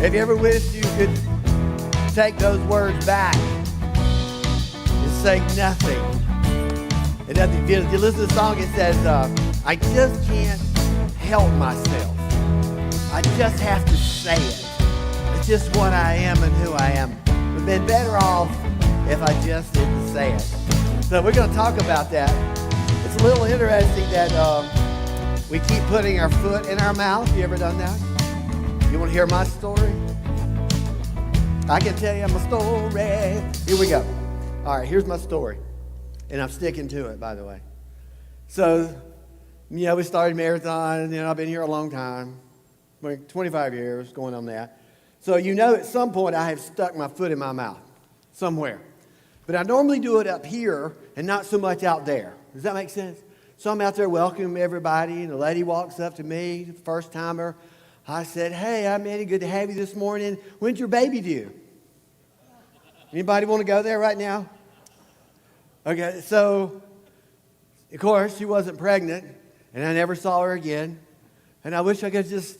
Have you ever wished you could take those words back and say nothing? And if you listen to the song, it says, I just can't help myself. I just have to say it. It's just what I am and who I am. We've been better off if I just didn't say it. So we're going to talk about that. It's a little interesting that we keep putting our foot in our mouth. You ever done that? You want to hear my story? I can tell you my story. Here we go. All right, here's my story. And I'm sticking to it, by the way. So, we started marathon, I've been here a long time. 25 years going on that. So, at some point I have stuck my foot in my mouth somewhere. But I normally do it up here and not so much out there. Does that make sense? So I'm out there welcoming everybody, and the lady walks up to me, the first timer. I said, hey, I'm Eddie, good to have you this morning. When's your baby due? Anybody want to go there right now? Okay, so, of course, she wasn't pregnant, and I never saw her again. And I wish I could just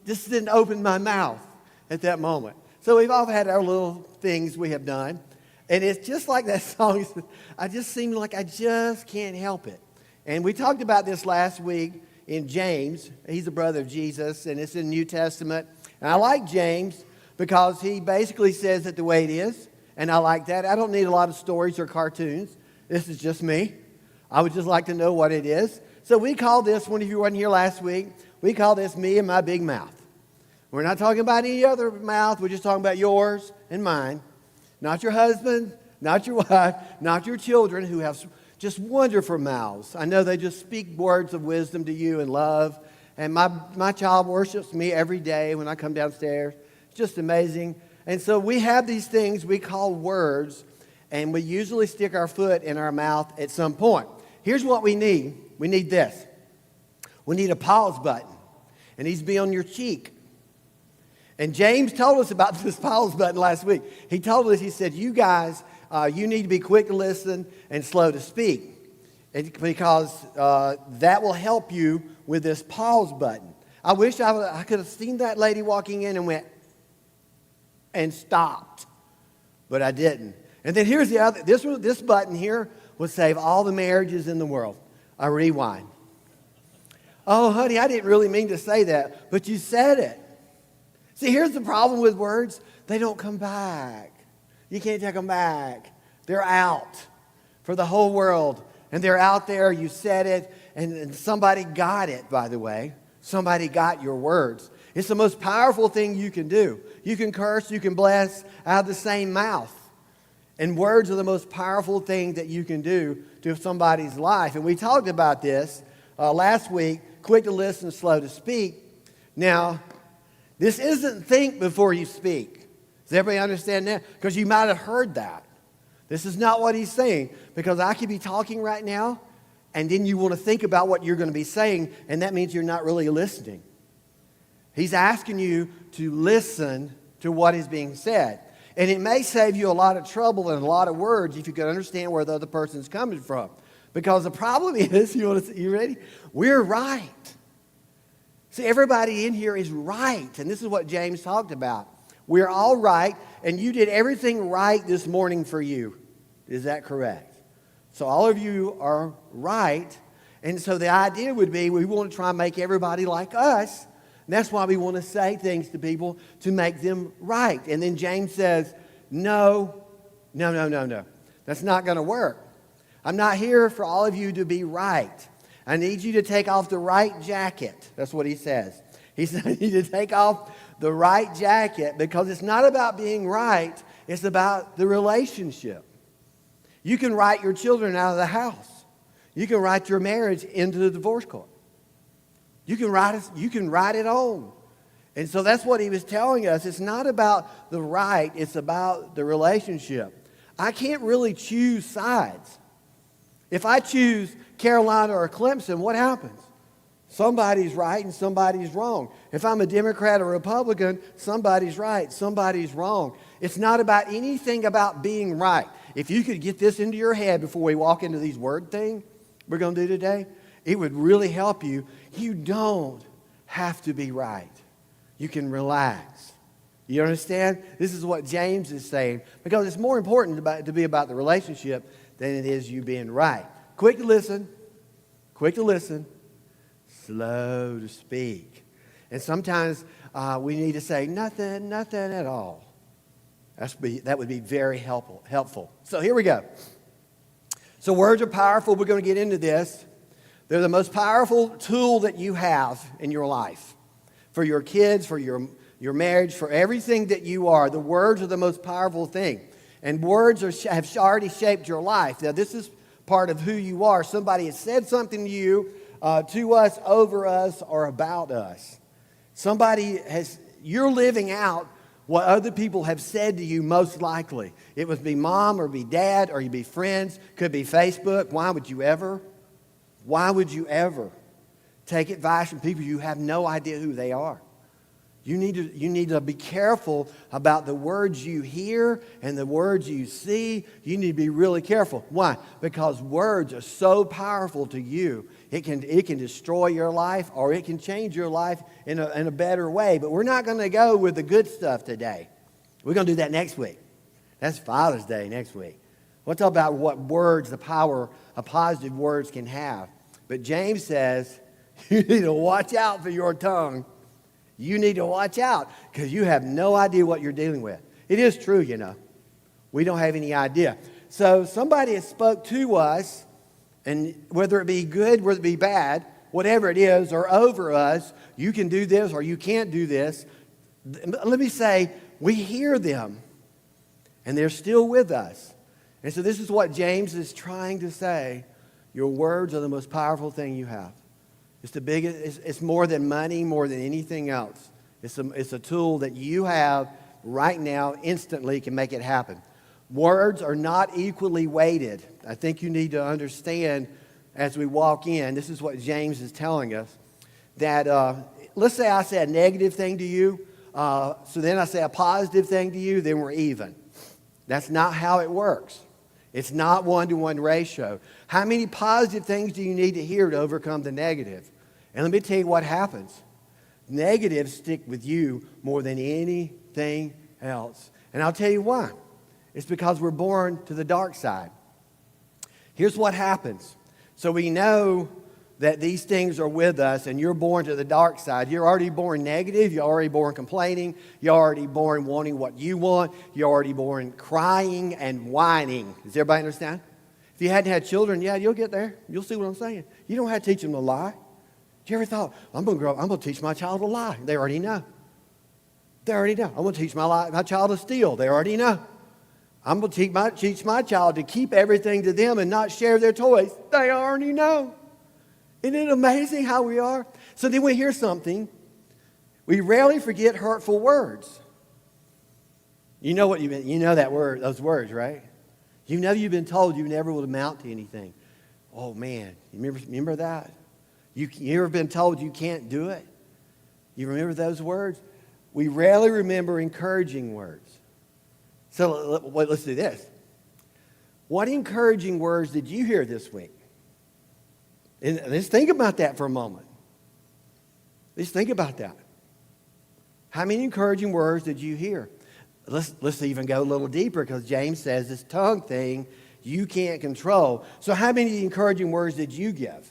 just didn't open my mouth at that moment. So we've all had our little things we have done. And it's just like that song. I just seem like I just can't help it. And we talked about this last week in James. He's a brother of Jesus, and it's in the New Testament. And I like James because he basically says it the way it is. And I like that. I don't need a lot of stories or cartoons. This is just me. I would just like to know what it is. So we call this, one of you weren't here last week, we call this me and my big mouth. We're not talking about any other mouth. We're just talking about yours and mine. Not your husband, not your wife, not your children who have just wonderful mouths. I know they just speak words of wisdom to you and love. And my child worships me every day when I come downstairs. It's just amazing. And so we have these things we call words, and we usually stick our foot in our mouth at some point. Here's what we need. We need this. We need a pause button. It needs to be on your cheek. And James told us about this pause button last week. He told us, he said, you guys, you need to be quick to listen and slow to speak. Because that will help you with this pause button. I wish I could have seen that lady walking in and went and stopped. But I didn't. And then here's the other. This button here will save all the marriages in the world. A rewind. Oh, honey, I didn't really mean to say that, but you said it. See, here's the problem with words. They don't come back. You can't take them back. They're out for the whole world. And they're out there. You said it, and somebody got it, by the way. Somebody got your words. It's the most powerful thing you can do. You can curse, you can bless out of the same mouth. And words are the most powerful thing that you can do to somebody's life. And we talked about this last week, quick to listen, slow to speak. Now, this isn't think before you speak. Does everybody understand that? Because you might have heard that. This is not what he's saying. Because I could be talking right now, and then you want to think about what you're going to be saying, and that means you're not really listening. He's asking you to listen to what is being said. And it may save you a lot of trouble and a lot of words if you can understand where the other person's coming from. Because the problem is, you ready? We're right. See, everybody in here is right. And this is what James talked about. We're all right, and you did everything right this morning for you. Is that correct? So all of you are right. And so the idea would be we want to try and make everybody like us. And that's why we want to say things to people to make them right. And then James says, no. That's not going to work. I'm not here for all of you to be right. I need you to take off the right jacket. That's what he says. He said, I need you to take off the right jacket because it's not about being right. It's about the relationship. You can write your children out of the house. You can write your marriage into the divorce court. You can write it on. And so that's what he was telling us. It's not about the right. It's about the relationship. I can't really choose sides. If I choose Carolina or Clemson, what happens? Somebody's right and somebody's wrong. If I'm a Democrat or Republican, somebody's right, somebody's wrong. It's not about anything about being right. If you could get this into your head before we walk into these word things we're going to do today, it would really help you. You don't have to be right. You can relax. You understand? This is what James is saying, because it's more important to be about the relationship than it is you being right. Quick to listen, slow to speak. And sometimes we need to say nothing at all. That would be very helpful. So here we go. So words are powerful. We're going to get into this. They're the most powerful tool that you have in your life. For your kids, for your marriage, for everything that you are. The words are the most powerful thing. And words have already shaped your life. Now, this is part of who you are. Somebody has said something to you, to us, over us, or about us. You're living out what other people have said to you, most likely. It would be mom or be dad or you'd be friends. Could be Facebook. Why would you ever take advice from people you have no idea who they are? You need to be careful about the words you hear and the words you see. You need to be really careful. Why? Because words are so powerful to you. It can destroy your life, or it can change your life in a better way. But we're not going to go with the good stuff today. We're going to do that next week. That's Father's Day next week. We'll talk about what words, the power of positive words can have. But James says you need to watch out for your tongue. You need to watch out because you have no idea what you're dealing with. It is true, you know. We don't have any idea. So somebody has spoke to us, and whether it be good, whether it be bad, whatever it is, or over us, you can do this or you can't do this. Let me say, we hear them, and they're still with us. And so this is what James is trying to say. Your words are the most powerful thing you have. It's the biggest. It's more than money, more than anything else. It's a tool that you have right now, instantly can make it happen. Words are not equally weighted. I think you need to understand as we walk in. This is what James is telling us. That let's say I say a negative thing to you, so then I say a positive thing to you, then we're even. That's not how it works. It's not 1-to-1 ratio. How many positive things do you need to hear to overcome the negative? And let me tell you what happens. Negatives stick with you more than anything else. And I'll tell you why. It's because we're born to the dark side. Here's what happens. So we know that these things are with us, and you're born to the dark side. You're already born negative. You're already born complaining. You're already born wanting what you want. You're already born crying and whining. Does everybody understand? If you hadn't had children, yeah, you'll get there. You'll see what I'm saying. You don't have to teach them to lie. You ever thought, I'm going to grow up, I'm going to teach my child to lie? They already know. They already know. I'm going to teach my child to steal. They already know. I'm going to teach my child to keep everything to them and not share their toys. They already know. Isn't it amazing how we are? So then we hear something. We rarely forget hurtful words. You know what you know that word, those words, right? You know you've been told you never will amount to anything. Oh man, you remember that? You ever been told you can't do it? You remember those words? We rarely remember encouraging words. So let's do this. What encouraging words did you hear this week? And let's think about that for a moment. Let's think about that. How many encouraging words did you hear? Let's even go a little deeper, because James says this tongue thing you can't control. So how many encouraging words did you give?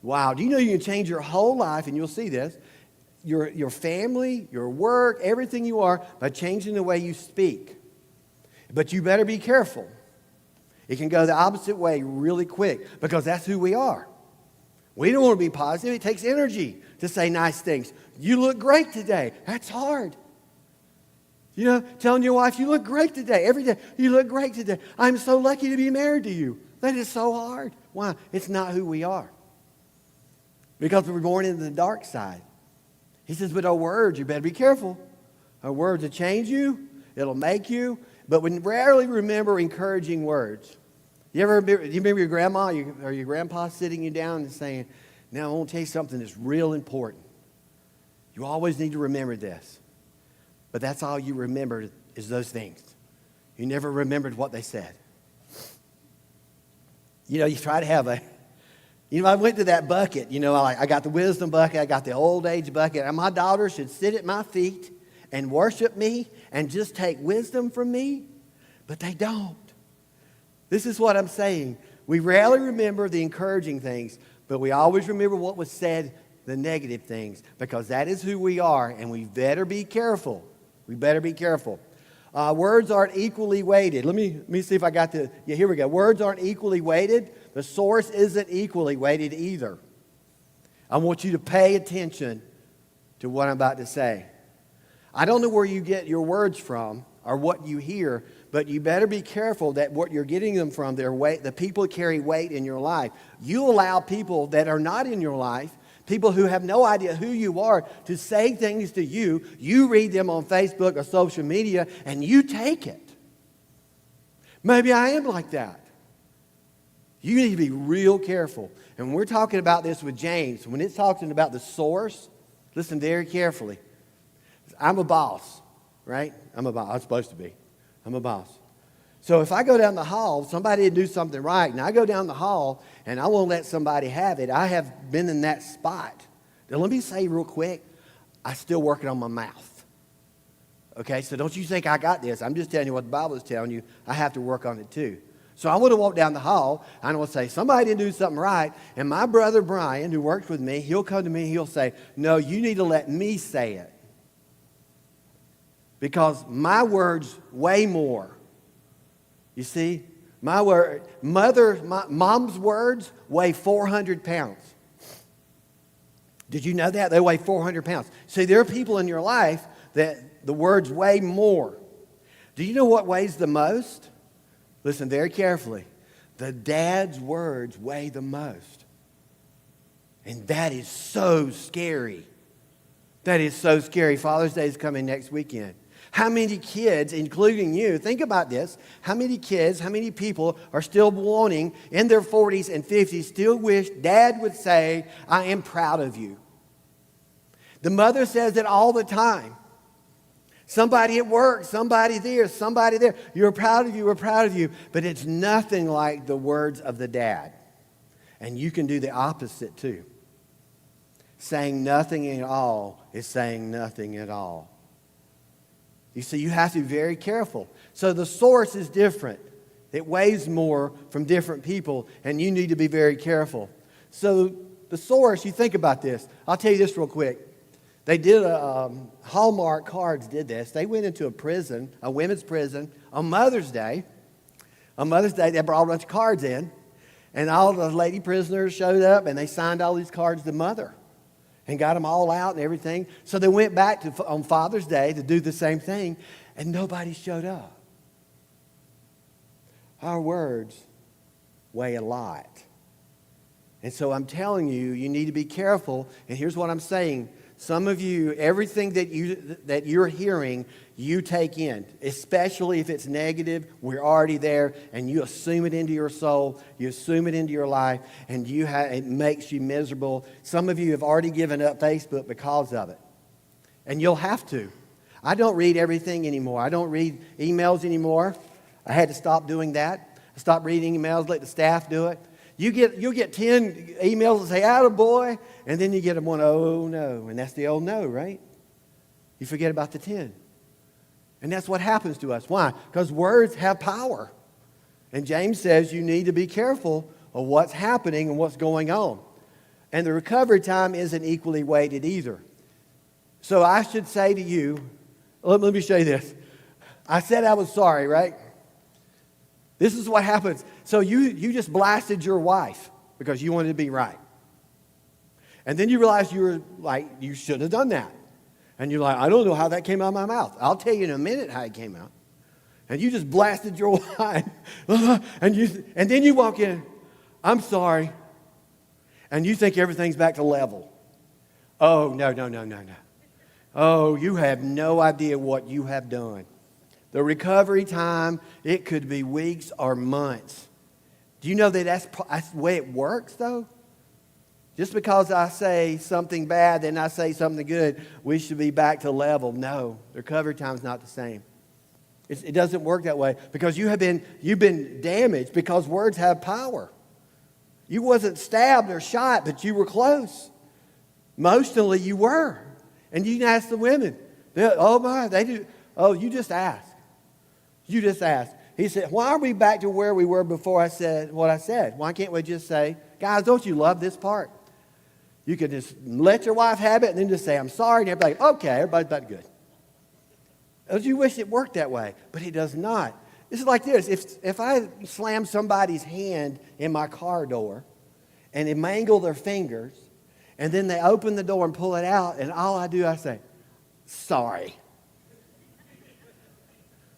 Wow. Do you know you can change your whole life, and you'll see this, your family, your work, everything you are, by changing the way you speak. But you better be careful. It can go the opposite way really quick, because that's who we are. We don't want to be positive. It takes energy to say nice things. You look great today. That's hard. You know, telling your wife, you look great today. Every day, you look great today. I'm so lucky to be married to you. That is so hard. Why? It's not who we are. Because we were born into the dark side. He says, but our words, you better be careful. Our words will change you. It'll make you. But we rarely remember encouraging words. You remember your grandma or your grandpa sitting you down and saying, now I want to tell you something that's real important. You always need to remember this. But that's all you remember is those things. You never remembered what they said. You know, you try to have I went to that bucket. I got the wisdom bucket. I got the old age bucket. And my daughter should sit at my feet and worship me and just take wisdom from me. But they don't. This is what I'm saying. We rarely remember the encouraging things, but we always remember what was said, the negative things, because that is who we are, and we better be careful. We better be careful. Words aren't equally weighted. Let me see if I got here we go. Words aren't equally weighted. The source isn't equally weighted either. I want you to pay attention to what I'm about to say. I don't know where you get your words from or what you hear, but you better be careful that what you're getting them from, the people carry weight in your life. You allow people that are not in your life, people who have no idea who you are, to say things to you. You read them on Facebook or social media, and you take it. Maybe I am like that. You need to be real careful. And we're talking about this with James. When it's talking about the source, listen very carefully. I'm a boss, right? I'm a boss. I'm supposed to be. I'm a boss. So if I go down the hall, somebody didn't do something right, and I go down the hall and I won't let somebody have it, I have been in that spot. Now let me say real quick, I'm still working on my mouth. Okay, so don't you think I got this. I'm just telling you what the Bible is telling you. I have to work on it too. So I want to walk down the hall, and I want to say, somebody didn't do something right, and my brother Brian, who works with me, he'll come to me, he'll say, no, you need to let me say it. Because my words weigh more. You see, mom's words weigh 400 pounds. Did you know that? They weigh 400 pounds. See, there are people in your life that the words weigh more. Do you know what weighs the most? Listen very carefully. The dad's words weigh the most. And that is so scary. That is so scary. Father's Day is coming next weekend. How many kids, including you, think about this, how many kids, how many people are still wanting, in their 40s and 50s, still wish Dad would say, I am proud of you. The mother says it all the time. Somebody at work, somebody there, somebody there. You're proud of you, we're proud of you. But it's nothing like the words of the dad. And you can do the opposite too. Saying nothing at all is saying nothing at all. You see, you have to be very careful. So the source is different. It weighs more from different people, and you need to be very careful. So the source, you think about this. I'll tell you this real quick. They did Hallmark Cards did this. They went into a prison, a women's prison, on Mother's Day. On Mother's Day, they brought a bunch of cards in, and all the lady prisoners showed up, and they signed all these cards to Mother and got them all out and everything. So they went back on Father's Day to do the same thing, and nobody showed up. Our words weigh a lot. And so I'm telling you, you need to be careful. And here's what I'm saying. Some of you, everything that you're hearing, you take in, especially if it's negative. We're already there, and you assume it into your soul, you assume it into your life, and it makes you miserable. Some of you have already given up Facebook because of it, and you'll have to. I don't read everything anymore. I don't read emails anymore. I had to stop doing that. I stopped reading emails, let the staff do it. You'll get 10 emails that say, attaboy, and then you get one, oh no, and that's the old no, right? You forget about the 10. And that's what happens to us. Why? Because words have power. And James says you need to be careful of what's happening and what's going on. And the recovery time isn't equally weighted either. So I should say to you, let me show you this. I said I was sorry, right? This is what happens. So you just blasted your wife because you wanted to be right. And then you realize you shouldn't have done that. And you're like, I don't know how that came out of my mouth. I'll tell you in a minute how it came out. And you just blasted your wife. and then you walk in, I'm sorry. And you think everything's back to level. Oh, no. Oh, you have no idea what you have done. The recovery time, it could be weeks or months. Do you know that that's the way it works, though? Just because I say something bad, then I say something good, we should be back to level. No, the recovery time's not the same. It doesn't work that way because you've been damaged because words have power. You wasn't stabbed or shot, but you were close. Emotionally, you were. And you can ask the women. They do. Oh, you just ask. You just ask. He said, why are we back to where we were before I said what I said? Why can't we just say, guys, don't you love this part? You could just let your wife have it and then just say, I'm sorry. And everybody's like, okay, everybody's about good. Don't you wish it worked that way? But it does not. This is like this. If I slam somebody's hand in my car door and they mangle their fingers and then they open the door and pull it out and all I do, I say, sorry.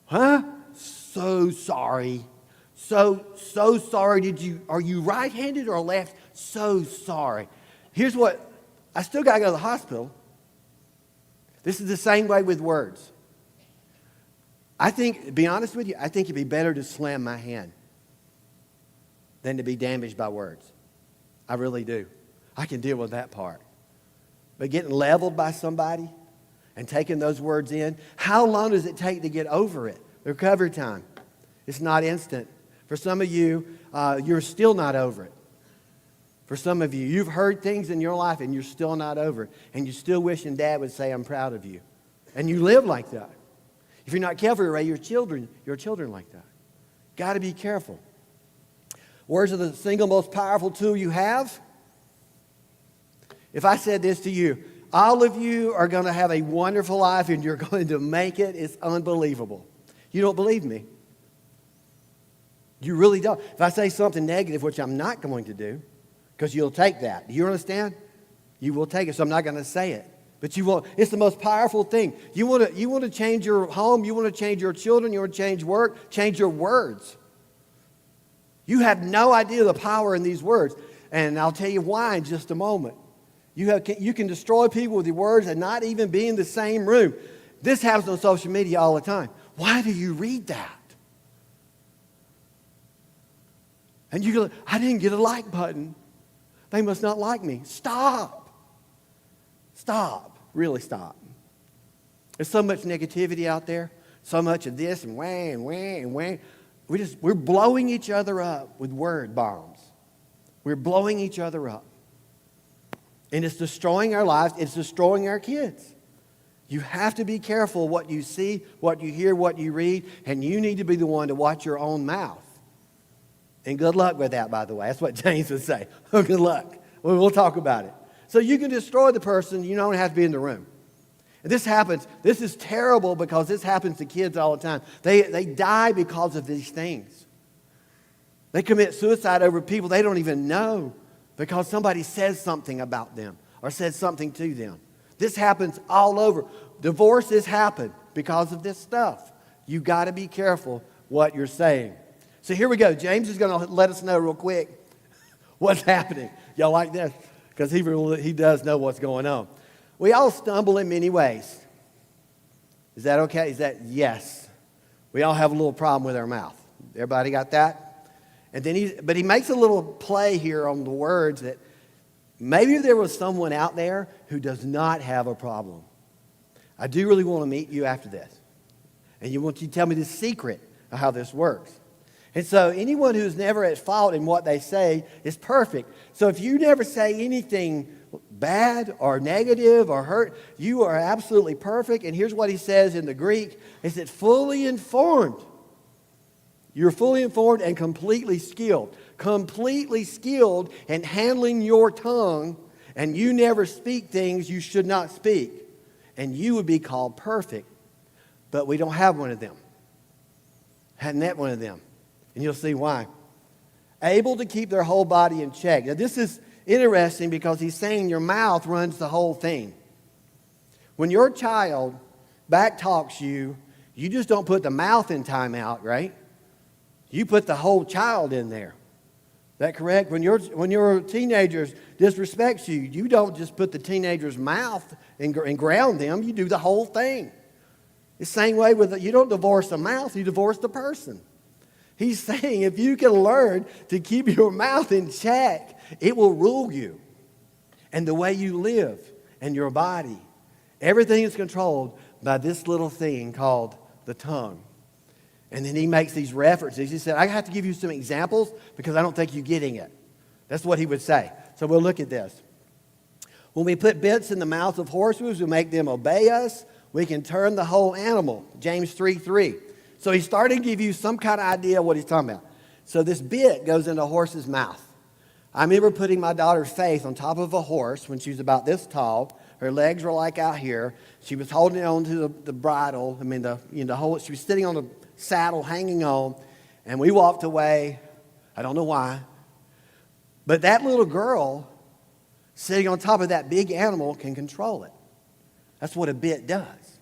Huh? So sorry. So sorry. Are you right-handed or left? So sorry. Here's what, I still got to go to the hospital. This is the same way with words. I think, to be honest with you, I think it'd be better to slam my hand than to be damaged by words. I really do. I can deal with that part. But getting leveled by somebody and taking those words in, how long does it take to get over it? The recovery time. It's not instant. For some of you, you're still not over it. For some of you, you've heard things in your life and you're still not over it. And you're still wishing Dad would say, I'm proud of you. And you live like that. If you're not careful, you raise your children like that. Got to be careful. Words are the single most powerful tool you have. If I said this to you, all of you are going to have a wonderful life and you're going to make it, it's unbelievable. You don't believe me. You really don't. If I say something negative, which I'm not going to do, because you'll take that. Do you understand? You will take it, so I'm not going to say it. But you won't. It's the most powerful thing. You want to change your home. You want to change your children. You want to change work. Change your words. You have no idea the power in these words. And I'll tell you why in just a moment. You can destroy people with your words and not even be in the same room. This happens on social media all the time. Why do you read that? And you go, I didn't get a like button. They must not like me. Stop. Stop. Really stop. There's so much negativity out there. So much of this and whang. We're blowing each other up with word bombs. We're blowing each other up. And it's destroying our lives. It's destroying our kids. You have to be careful what you see, what you hear, what you read. And you need to be the one to watch your own mouth. And good luck with that, by the way. That's what James would say. Oh, good luck. We'll talk about it. So you can destroy the person. You don't have to be in the room. And this happens. This is terrible because this happens to kids all the time. They die because of these things. They commit suicide over people they don't even know because somebody says something about them or says something to them. This happens all over. Divorces happen because of this stuff. You got to be careful what you're saying. So here we go. James is going to let us know real quick what's happening. Y'all like this? Because he does know what's going on. We all stumble in many ways. Is that okay? Is that yes? We all have a little problem with our mouth. Everybody got that? And then but he makes a little play here on the words that maybe there was someone out there who does not have a problem. I do really want to meet you after this. And you want you to tell me the secret of how this works. And so anyone who's never at fault in what they say is perfect. So if you never say anything bad or negative or hurt, you are absolutely perfect. And here's what he says in the Greek, is it fully informed. You're fully informed and completely skilled. Completely skilled in handling your tongue, and you never speak things you should not speak. And you would be called perfect. But we don't have one of them. Hadn't met one of them. And you'll see why. Able to keep their whole body in check. Now this is interesting because he's saying your mouth runs the whole thing. When your child backtalks you, you just don't put the mouth in timeout, right? You put the whole child in there. Is that correct? When your teenager disrespects you, you don't just put the teenager's mouth and ground them. You do the whole thing. The same way you don't divorce the mouth, you divorce the person. He's saying if you can learn to keep your mouth in check, it will rule you. And the way you live and your body. Everything is controlled by this little thing called the tongue. And then he makes these references. He said, I have to give you some examples because I don't think you're getting it. That's what he would say. So we'll look at this. When we put bits in the mouths of horses, we make them obey us. We can turn the whole animal. James 3:3. So he's starting to give you some kind of idea of what he's talking about. So this bit goes into a horse's mouth. I remember putting my daughter Faith on top of a horse when she was about this tall. Her legs were like out here. She was holding on to the bridle. She was sitting on the saddle, hanging on. And we walked away. I don't know why. But that little girl sitting on top of that big animal can control it. That's what a bit does.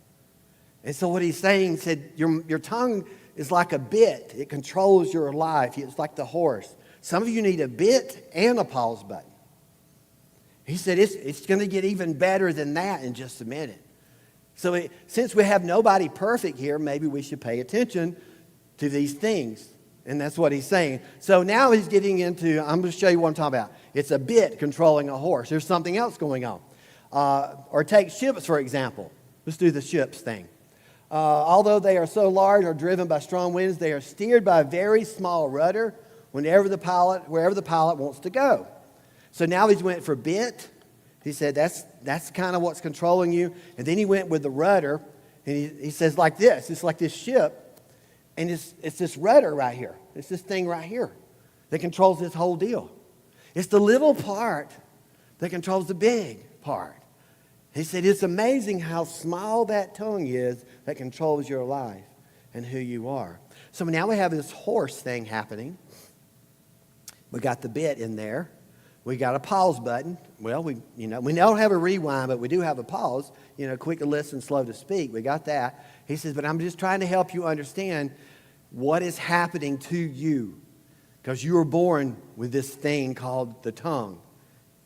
And so what he's saying, he said, your tongue is like a bit. It controls your life. It's like the horse. Some of you need a bit and a pause button. He said it's going to get even better than that in just a minute. So since we have nobody perfect here, maybe we should pay attention to these things. And that's what he's saying. So now he's getting into, I'm going to show you what I'm talking about. It's a bit controlling a horse. There's something else going on. Or take ships, for example. Let's do the ships thing. Although they are so large or driven by strong winds, they are steered by a very small rudder wherever the pilot wants to go. So now he's went for bit. He said that's kind of what's controlling you. And then he went with the rudder. And he says like this. It's like this ship. And it's this rudder right here. It's this thing right here that controls this whole deal. It's the little part that controls the big part. He said it's amazing how small that tongue is that controls your life and who you are. So now we have this horse thing happening. We got the bit in there. We got a pause button. Well, we don't have a rewind, but we do have a pause. Quick to listen, slow to speak. We got that. He says, but I'm just trying to help you understand what is happening to you. Because you were born with this thing called the tongue.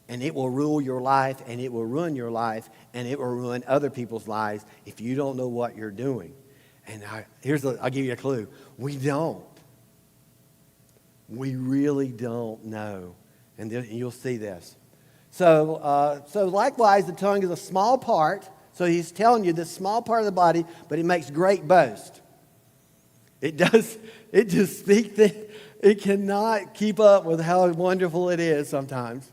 And it will rule your life, and it will ruin your life, and it will ruin other people's lives if you don't know what you're doing. And I'll give you a clue. We don't. We really don't know. And you'll see this. So likewise, the tongue is a small part. So he's telling you this small part of the body, but it makes great boast. It just speaks. It cannot keep up with how wonderful it is sometimes.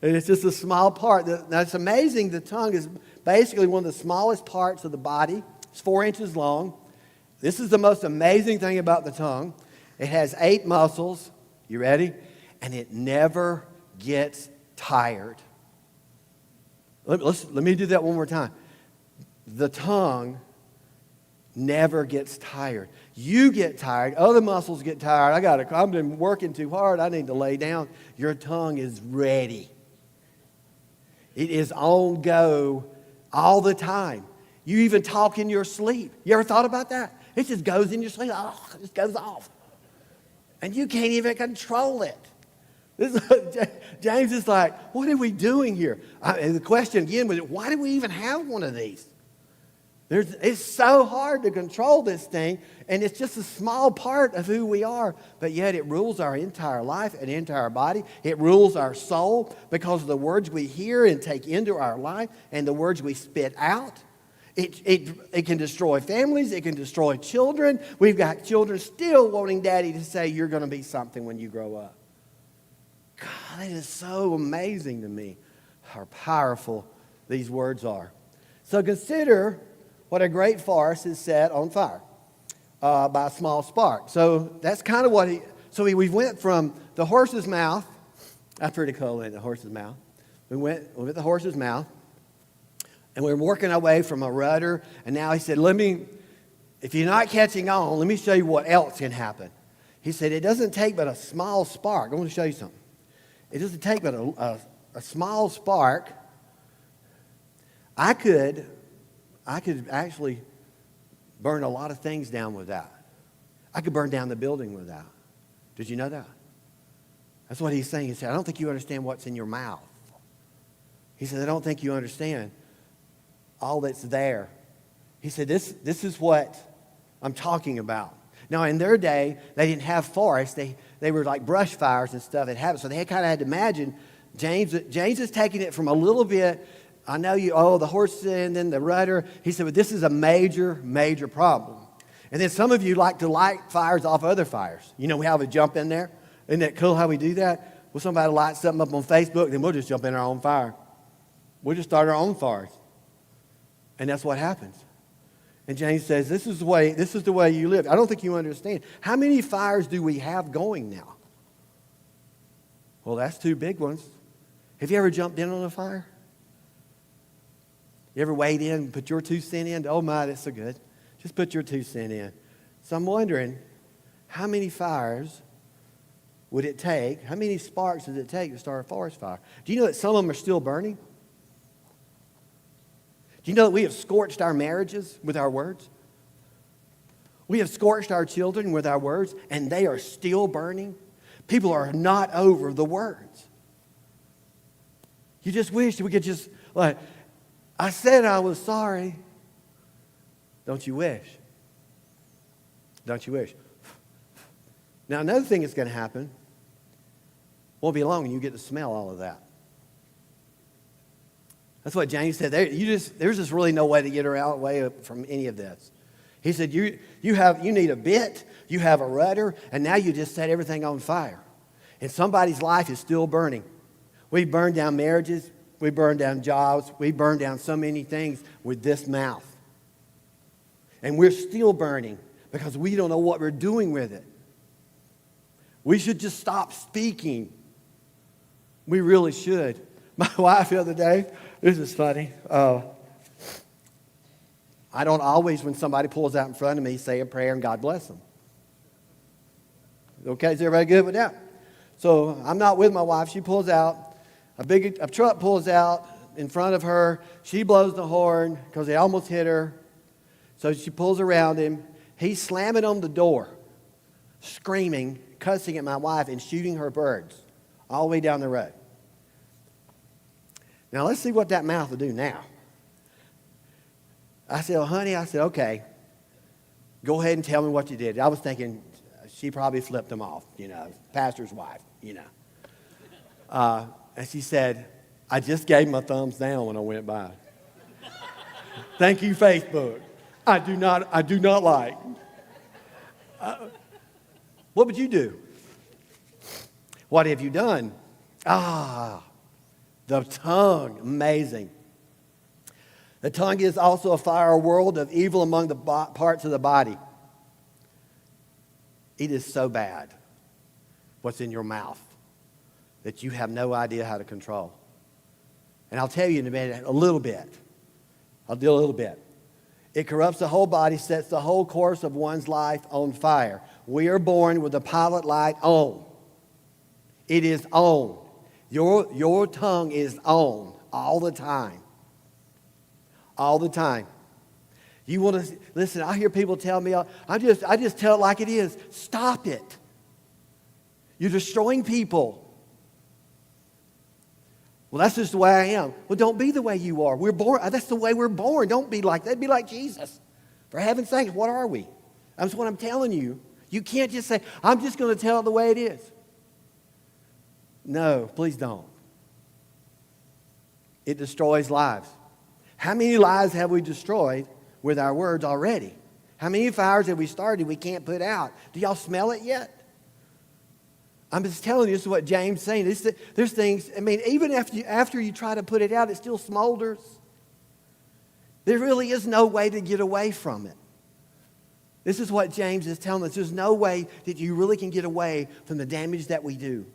And it's just a small part. Now, it's amazing. The tongue is basically one of the smallest parts of the body. It's 4 inches long. This is the most amazing thing about the tongue. It has 8 muscles. You ready? And it never gets tired. Let me do that one more time. The tongue never gets tired. You get tired. Other muscles get tired. I've been working too hard. I need to lay down. Your tongue is ready. It is on go all the time. You even talk in your sleep. You ever thought about that? It just goes in your sleep. Oh, it just goes off. And you can't even control it. James is like, what are we doing here? And the question again was, why do we even have one of these? It's so hard to control this thing, and it's just a small part of who we are, but yet it rules our entire life and entire body. It rules our soul because of the words we hear and take into our life and the words we spit out. It can destroy families. It can destroy children. We've got children still wanting daddy to say, you're going to be something when you grow up. God, it is so amazing to me how powerful these words are. So consider what a great forest is set on fire by a small spark. So that's kind of what we went from the horse's mouth. That's pretty cool, in the horse's mouth. We went with the horse's mouth, and we were working our way from a rudder. And now he said, if you're not catching on, let me show you what else can happen. He said, it doesn't take but a small spark. I want to show you something. It doesn't take but a small spark. I could actually burn a lot of things down with that. I could burn down the building with that. Did you know that? That's what he's saying. He said, I don't think you understand what's in your mouth. He said, I don't think you understand all that's there. He said, this is what I'm talking about. Now, in their day, they didn't have forests. They were like brush fires and stuff that happened. So they kind of had to imagine, James is taking it from a little bit. I know the horse and then the rudder. He said, but this is a major, major problem. And then some of you like to light fires off other fires. We have a jump in there. Isn't that cool how we do that? Well, somebody lights something up on Facebook, then we'll just jump in our own fire. We'll just start our own fires. And that's what happens. And James says, this is the way you live. I don't think you understand. How many fires do we have going now? Well, that's 2 big ones. Have you ever jumped in on a fire? You ever weighed in and put your 2 cents in? Oh my, that's so good. Just put your 2 cents in. So I'm wondering, how many fires would it take? How many sparks does it take to start a forest fire? Do you know that some of them are still burning? Do you know that we have scorched our marriages with our words? We have scorched our children with our words, and they are still burning. People are not over the words. You just wish we could just, like, I said I was sorry. Don't you wish? Don't you wish? Now, another thing that's going to happen, won't be long and you get to smell all of that. That's what James said. There's just really no way to get away from any of this. He said, you need a bit, you have a rudder, and now you just set everything on fire. And somebody's life is still burning. We burned down marriages, we burned down jobs, we burned down so many things with this mouth. And we're still burning because we don't know what we're doing with it. We should just stop speaking. We really should. My wife the other day, this is funny. I don't always, when somebody pulls out in front of me, say a prayer and God bless them. Okay, is everybody good with that? So I'm not with my wife. She pulls out. A truck pulls out in front of her. She blows the horn because they almost hit her. So she pulls around him. He's slamming on the door, screaming, cussing at my wife, and shooting her birds all the way down the road. Now, let's see what that mouth will do now. I said, honey, okay, go ahead and tell me what you did. I was thinking she probably flipped him off, pastor's wife, And she said, I just gave him a thumbs down when I went by. Thank you, Facebook. I do not like. What would you do? What have you done? The tongue, amazing. The tongue is also a fire world of evil among the parts of the body. It is so bad what's in your mouth that you have no idea how to control. And I'll tell you in a minute, a little bit. I'll do a little bit. It corrupts the whole body, sets the whole course of one's life on fire. We are born with the pilot light on. It is on. Your tongue is on all the time. All the time. You want to listen? I hear people tell me, I just tell it like it is. Stop it. You're destroying people. Well, that's just the way I am. Well, don't be the way you are. We're born. That's the way we're born. Don't be like that. Be like Jesus. For heaven's sake, what are we? That's what I'm telling you. You can't just say, I'm just going to tell it the way it is. No, please don't. It destroys lives. How many lives have we destroyed with our words already? How many fires have we started we can't put out? Do y'all smell it yet? I'm just telling you, this is what James is saying. There's things, even after you try to put it out, it still smolders. There really is no way to get away from it. This is what James is telling us. There's no way that you really can get away from the damage that we do.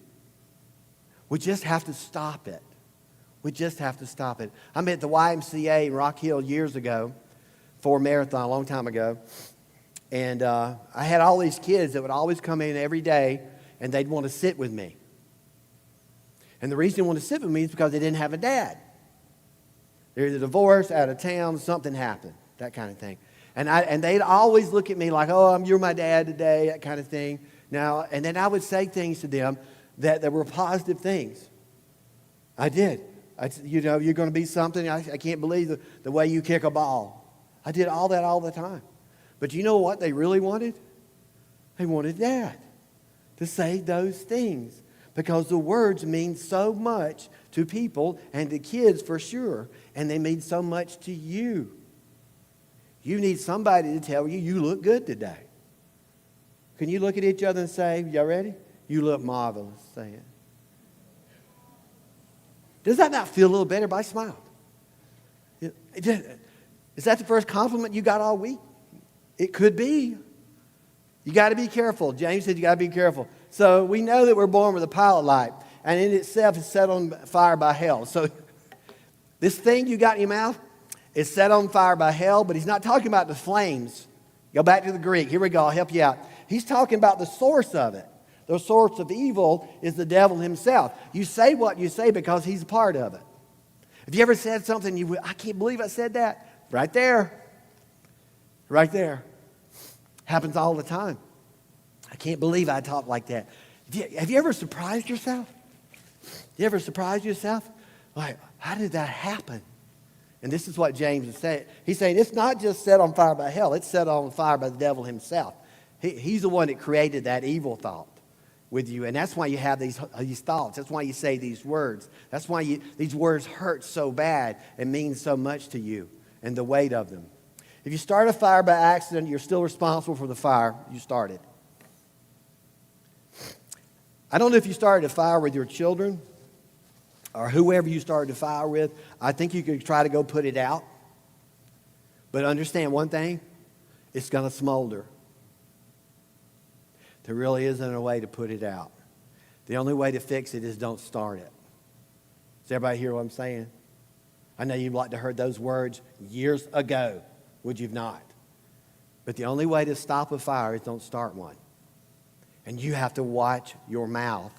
We just have to stop it. We just have to stop it. I'm at the YMCA in Rock Hill years ago for a marathon, a long time ago. And I had all these kids that would always come in every day and they'd want to sit with me. And the reason they want to sit with me is because they didn't have a dad. They're either divorced, out of town, something happened, that kind of thing. And they'd always look at me like, you're my dad today, that kind of thing. Now, and then I would say things to them that were positive things. I did. You're going to be something. I can't believe the way you kick a ball. I did all that all the time. But you know what they really wanted? They wanted Dad to say those things because the words mean so much to people and to kids for sure, and they mean so much to you. You need somebody to tell you, you look good today. Can you look at each other and say, y'all ready? You look marvelous. Say it. Does that not feel a little better? Everybody smiled. Is that the first compliment you got all week? It could be. You got to be careful. James said you got to be careful. So we know that we're born with a pilot light, and in itself is set on fire by hell. So this thing you got in your mouth is set on fire by hell, but he's not talking about the flames. Go back to the Greek. Here we go. I'll help you out. He's talking about the source of it. The source of evil is the devil himself. You say what you say because he's a part of it. Have you ever said something I can't believe I said that? Right there. Right there. Happens all the time. I can't believe I talk like that. Have you ever surprised yourself? You ever surprised yourself? Like, how did that happen? And this is what James is saying. He's saying it's not just set on fire by hell. It's set on fire by the devil himself. He's the one that created that evil thought with you. And that's why you have these thoughts. That's why you say these words. That's why these words hurt so bad and mean so much to you and the weight of them. If you start a fire by accident, you're still responsible for the fire you started. I don't know if you started a fire with your children or whoever you started a fire with. I think you could try to go put it out. But understand one thing, it's going to smolder. There really isn't a way to put it out. The only way to fix it is don't start it. Does everybody hear what I'm saying? I know you'd like to heard those words years ago, would you not? But the only way to stop a fire is don't start one. And you have to watch your mouth.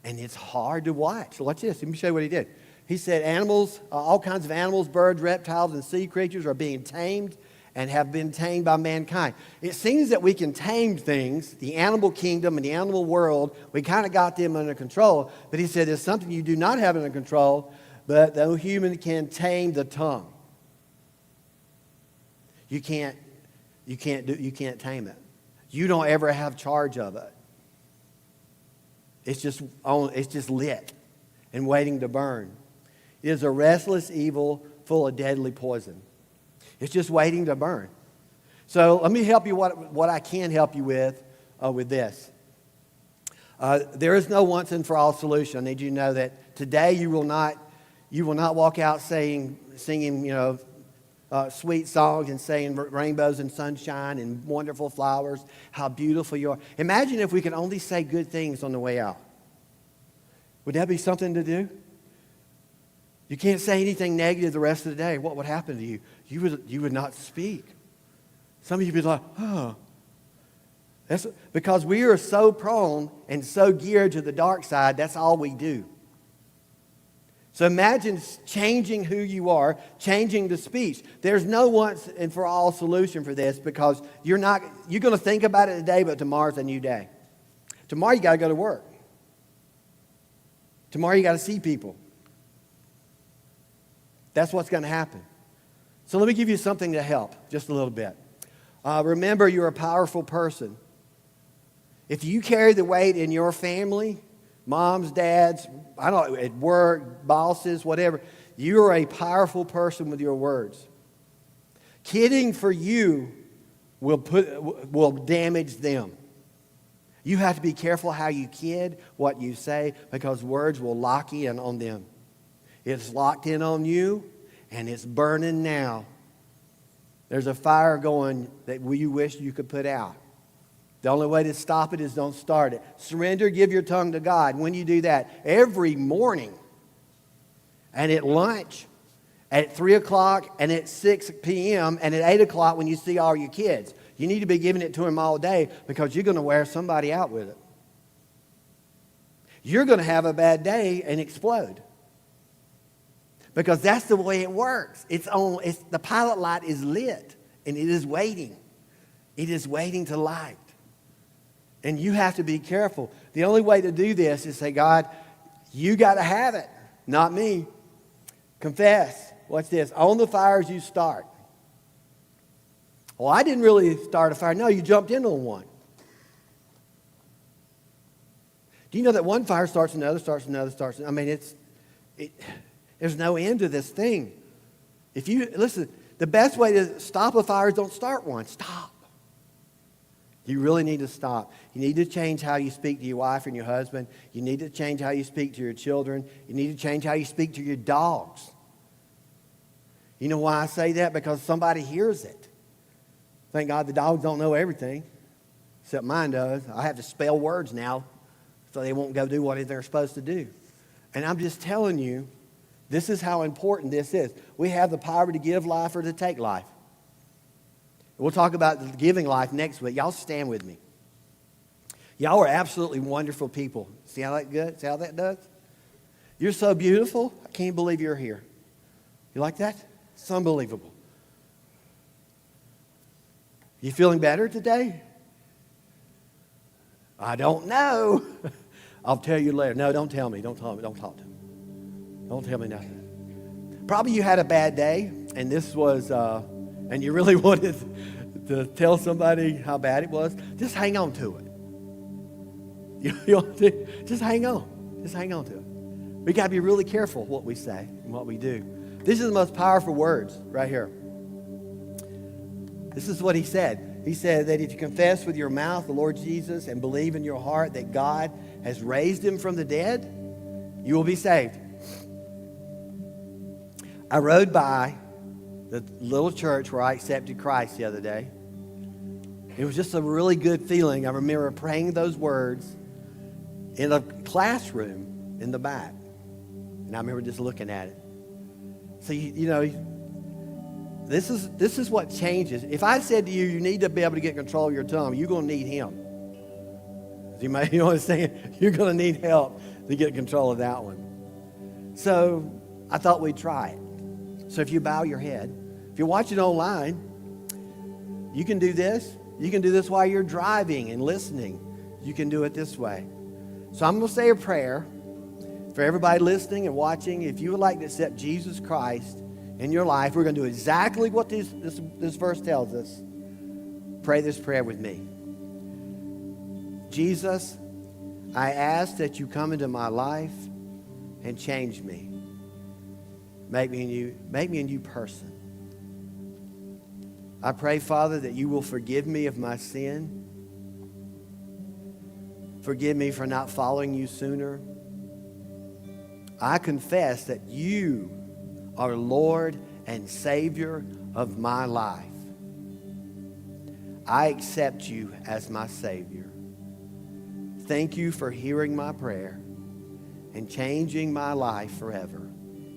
And it's hard to watch. So watch this. Let me show you what he did. He said animals, all kinds of animals, birds, reptiles, and sea creatures are being tamed and have been tamed by mankind. It seems that we can tame things, the animal kingdom and the animal world. We kind of got them under control. But he said there's something you do not have under control, but no human can tame the tongue. You can't tame it. You don't ever have charge of it. It's just lit and waiting to burn. It is a restless evil full of deadly poison. It's just waiting to burn. So let me help you what I can help you with this. There is no once and for all solution. I need you to know that today you will not walk out singing sweet songs and saying rainbows and sunshine and wonderful flowers, how beautiful you are. Imagine if we could only say good things on the way out. Would that be something to do? You can't say anything negative the rest of the day. What would happen to you? You would not speak. Some of you would be like, oh. That's because we are so prone and so geared to the dark side, that's all we do. So imagine changing who you are, changing the speech. There's no once and for all solution for this because you're going to think about it today, but tomorrow's a new day. Tomorrow you got to go to work. Tomorrow you got to see people. That's what's going to happen. So let me give you something to help, just a little bit. Remember, you're a powerful person. If you carry the weight in your family, moms, dads, I don't know, at work, bosses, whatever, you are a powerful person with your words. Kidding for you will damage them. You have to be careful how you kid, what you say, because words will lock in on them. It's locked in on you, and it's burning now. There's a fire going that you wish you could put out. The only way to stop it is don't start it. Surrender, give your tongue to God. When you do that, every morning, and at lunch, at 3 o'clock, and at 6 p.m., and at 8 o'clock when you see all your kids. You need to be giving it to them all day because you're going to wear somebody out with it. You're going to have a bad day and explode. Because that's the way it works. The pilot light is lit, and it is waiting. It is waiting to light. And you have to be careful. The only way to do this is say, God, you got to have it, not me. Confess. Watch this. On the fires you start. Well, I didn't really start a fire. No, you jumped in on one. Do you know that one fire starts another, starts another, starts another? I mean, there's no end to this thing. Listen, the best way to stop a fire is don't start one. Stop. You really need to stop. You need to change how you speak to your wife and your husband. You need to change how you speak to your children. You need to change how you speak to your dogs. You know why I say that? Because somebody hears it. Thank God the dogs don't know everything, except mine does. I have to spell words now so they won't go do what they're supposed to do. And I'm just telling you, this is how important this is. We have the power to give life or to take life. We'll talk about giving life next week. Y'all stand with me. Y'all are absolutely wonderful people. See how that good? See how that does? You're so beautiful. I can't believe you're here. You like that? It's unbelievable. You feeling better today? I don't know. I'll tell you later. No, don't tell me. Don't tell me. Don't talk to me. Don't tell me nothing. Probably you had a bad day, and this was, and you really wanted to tell somebody how bad it was. Just hang on to it. Just hang on. Just hang on to it. We got to be really careful what we say and what we do. This is the most powerful words right here. This is what he said. He said that if you confess with your mouth the Lord Jesus and believe in your heart that God has raised him from the dead, you will be saved. I rode by the little church where I accepted Christ the other day. It was just a really good feeling. I remember praying those words in a classroom in the back. And I remember just looking at it. So, you know, this is what changes. If I said to you, you need to be able to get control of your tongue, you're going to need him. You know what I'm saying? You're going to need help to get control of that one. So I thought we'd try it. So if you bow your head, if you're watching online, you can do this. You can do this while you're driving and listening. You can do it this way. So I'm going to say a prayer for everybody listening and watching. If you would like to accept Jesus Christ in your life, we're going to do exactly what this verse tells us. Pray this prayer with me. Jesus, I ask that you come into my life and change me. Make me a new person. I pray, Father, that you will forgive me of my sin. Forgive me for not following you sooner. I confess that you are Lord and Savior of my life. I accept you as my Savior. Thank you for hearing my prayer and changing my life forever.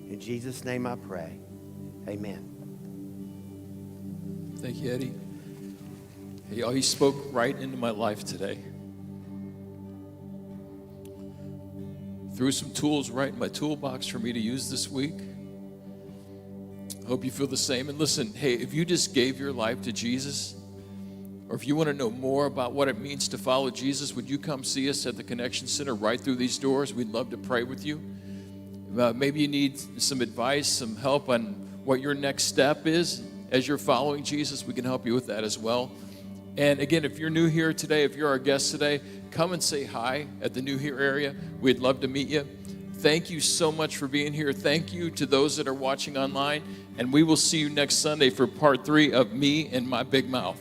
In Jesus' name I pray. Amen. Thank you, Eddie. Hey, y'all, he spoke right into my life today. Threw some tools right in my toolbox for me to use this week. I hope you feel the same. And listen, hey, if you just gave your life to Jesus, or if you want to know more about what it means to follow Jesus, would you come see us at the Connection Center right through these doors? We'd love to pray with you. Maybe you need some advice, some help on what your next step is as you're following Jesus. We can help you with that as well. And again, if you're new here today, if you're our guest today, come and say hi at the New Here area. We'd love to meet you. Thank you so much for being here. Thank you to those that are watching online. And we will see you next Sunday for part 3 of Me and My Big Mouth.